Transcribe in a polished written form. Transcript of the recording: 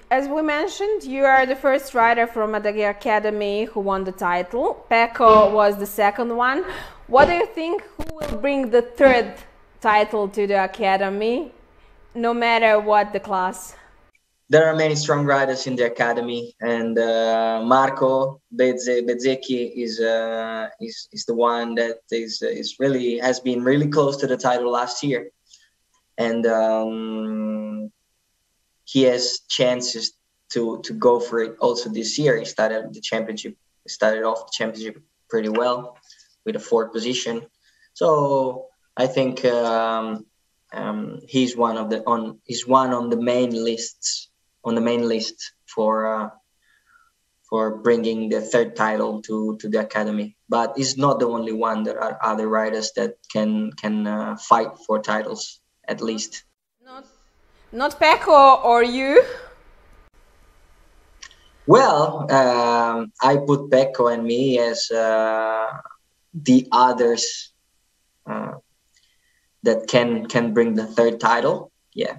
As we mentioned, you are the first rider from the Academy who won the title. Pecco was the second one. What do you think, who will bring the third title to the Academy, no matter what the class? There are many strong riders in the Academy, and Marko Beceki is the one that is really has been really close to the title last year, and he has chances to go for it also this year. He started off the championship pretty well with a fourth position, so I think he's one on the main list for bringing the third title to the Academy. But he's not the only one. There are other riders that can fight for titles at least. Not Pecco or you? Well, I put Pecco and me as the others that can bring the third title. Yeah,